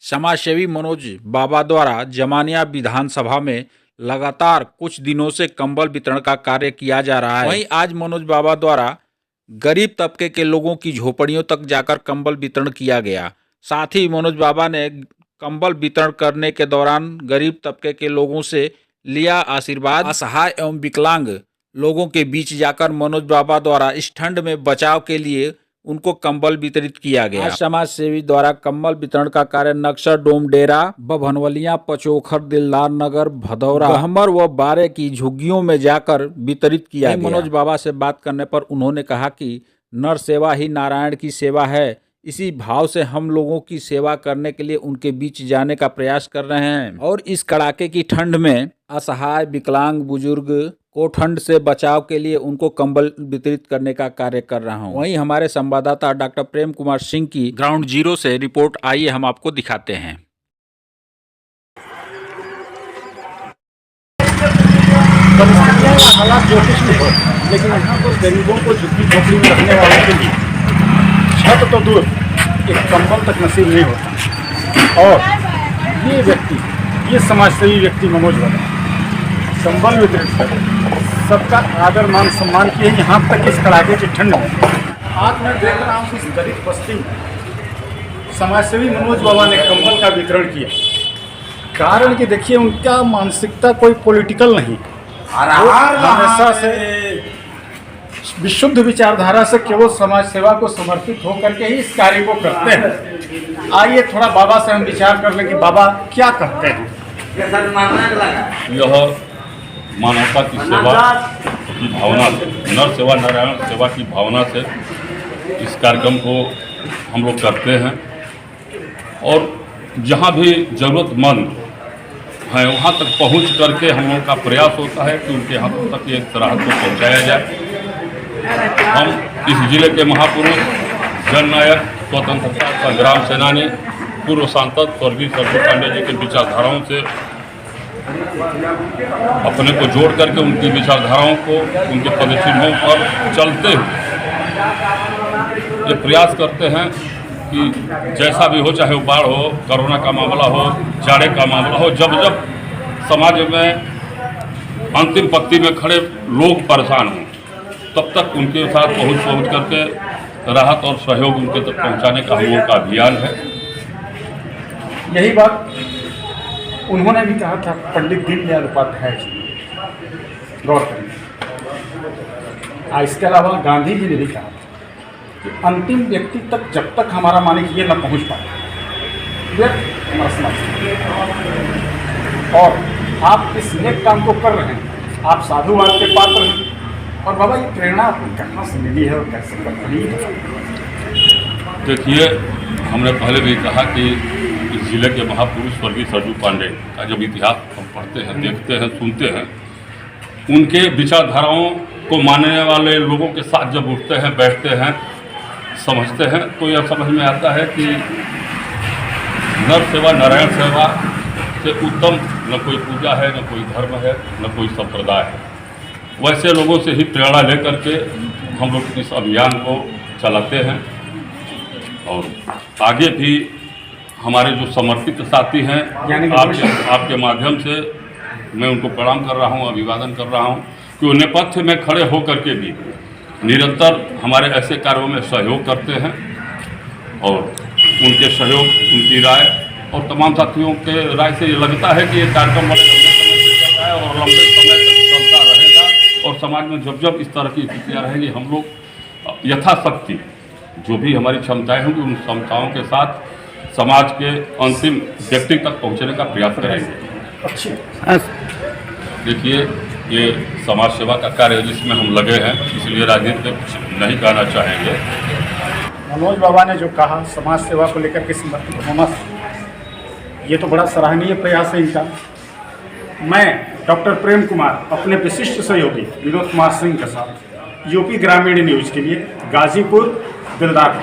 समाजसेवी मनोज बाबा द्वारा जमानिया विधानसभा में लगातार कुछ दिनों से कंबल वितरण का कार्य किया जा रहा है। वहीं आज मनोज बाबा द्वारा गरीब तबके के लोगों की झोपड़ियों तक जाकर कंबल वितरण किया गया। साथ ही मनोज बाबा ने कंबल वितरण करने के दौरान गरीब तबके के लोगों से लिया आशीर्वाद। असहाय एवं विकलांग लोगों के बीच जाकर मनोज बाबा द्वारा इस ठंड में बचाव के लिए उनको कंबल वितरित किया गया। आज समाज सेवी द्वारा कंबल वितरण का कार्य नक्सर डोम डेरा, भनवलिया, पचोखर, दिलदार नगर, भदौरा, गहमर व बारे की झुग्गियों में जाकर वितरित किया गया। मनोज बाबा से बात करने पर उन्होंने कहा कि नर सेवा ही नारायण की सेवा है। इसी भाव से हम लोगों की सेवा करने के लिए उनके बीच जाने का प्रयास कर रहे हैं और इस कड़ाके की ठंड में असहाय विकलांग बुजुर्ग को ठंड से बचाव के लिए उनको कंबल वितरित करने का कार्य कर रहा हूं। वहीं हमारे संवाददाता डॉक्टर प्रेम कुमार सिंह की ग्राउंड जीरो से रिपोर्ट आइए हम आपको दिखाते हैं। हालात जो कुछ भी हो, लेकिन यहाँ पर गरीबों को झुग्गी झोपड़ी में रहने वालों के लिए छत तो दूर एक कंबल तक नसीब नहीं होता। और ये व्यक्ति, ये समाजसेवी व्यक्ति मनोज बाबा कंबल वितरित कर सबका आदर मान सम्मान किए। यहाँ तक इस कड़ाके की ठंड में आज मैं देख रहा हूँ इस गरीब बस्ती में समाजसेवी मनोज बाबा ने कंबल का वितरण किया। कारण कि देखिए उनका मानसिकता कोई पॉलिटिकल नहीं, हमेशा से विशुद्ध विचारधारा से केवल समाज सेवा को समर्पित होकर के ही इस कार्य को करते हैं। आइए थोड़ा बाबा से हम विचार कर लें कि बाबा क्या करते हैं। यह मानवता की सेवा की भावना से, नर सेवा नारायण सेवा की भावना से इस कार्यक्रम को हम लोग करते हैं और जहाँ भी ज़रूरतमंद हैं वहाँ तक पहुँच करके हम लोगों का प्रयास होता है कि उनके हाथों तक ये राहत को पहुँचाया जाए। हम इस जिले के महापुरुष, जननायक, स्वतंत्रता संग्राम सेनानी, पूर्व सांसद स्वर्गीय सरजू पांडे जी के विचारधाराओं से अपने को जोड़ करके उनकी विचारधाराओं को, उनके पदचिन्हों पर चलते हुए ये प्रयास करते हैं कि जैसा भी हो, चाहे वो बाढ़ हो, कोरोना का मामला हो, जाड़े का मामला हो, जब जब समाज में अंतिम पंक्ति में खड़े लोग परेशान हों तब तक उनके साथ पहुंच करके राहत और सहयोग उनके तक पहुंचाने का हम लोगों का अभियान है। यही बात उन्होंने भी कहा था पंडित दीनदयाल उपाध्याय जी, गौर करें। इसके अलावा गांधी जी ने भी कहा कि अंतिम व्यक्ति तक जब तक हमारा मानिक ये न पहुंच पाए हमारा समाज। और आप इस नेक काम को कर रहे हैं, आप साधुवाद के पात्र हैं। और बाबा ये प्रेरणा आपको कहाँ से मिली है और कैसे कर रही है? देखिए, हमने पहले भी कहा कि इस जिले के महापुरुष स्वर्गीय सरजू पांडे का जब इतिहास हम पढ़ते हैं, देखते हैं, सुनते हैं, उनके विचारधाराओं को मानने वाले लोगों के साथ जब उठते हैं, बैठते हैं, समझते हैं तो यह समझ में आता है कि नर सेवा नारायण सेवा से उत्तम न कोई पूजा है, न कोई धर्म है, न कोई संप्रदाय है। वैसे लोगों से ही प्रेरणा लेकर के हम लोग इस अभियान को चलाते हैं और आगे भी हमारे जो समर्पित साथी हैं, आपके माध्यम से मैं उनको प्रणाम कर रहा हूं, अभिवादन कर रहा हूं कि वो नेपथ्य में खड़े होकर के भी निरंतर हमारे ऐसे कार्यों में सहयोग करते हैं और उनके सहयोग, उनकी राय और तमाम साथियों के राय से ये लगता है कि ये कार्यक्रम बड़े लंबे समय तक चल रहा है और लंबे समय तक चलता रहेगा। और समाज में जब जब इस तरह की स्थितियाँ रहेंगी, हम लोग यथाशक्ति जो भी हमारी क्षमताएं होंगी उन क्षमताओं के साथ समाज के अंतिम व्यक्ति तक पहुंचने का प्रयास करेंगे। देखिए, ये समाज सेवा का कार्य है जिसमें हम लगे हैं, इसलिए राजनीति में कुछ नहीं कहना चाहेंगे। मनोज बाबा ने जो कहा समाज सेवा को लेकर के समर्पित होना, ये तो बड़ा सराहनीय प्रयास है इनका। मैं डॉक्टर प्रेम कुमार अपने विशिष्ट सहयोगी विनोद कुमार सिंह के साथ यूपी ग्रामीण न्यूज़ के लिए गाजीपुर, दिलदार।